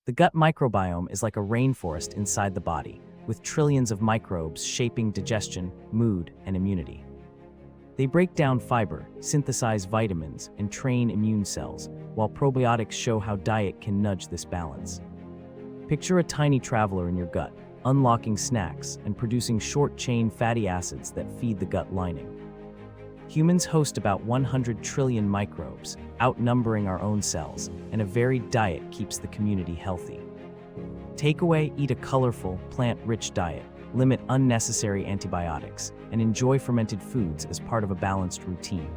The gut microbiome is like a rainforest inside the body, with trillions of microbes shaping digestion, mood, and immunity. They break down fiber, synthesize vitamins, and train immune cells, while probiotics show how diet can nudge this balance. Picture a tiny traveler in your gut, unlocking snacks and producing short-chain fatty acids that feed the gut lining. Humans host about 100 trillion microbes, outnumbering our own cells, and a varied diet keeps the community healthy. Takeaway: eat a colorful, plant-rich diet, limit unnecessary antibiotics, and enjoy fermented foods as part of a balanced routine.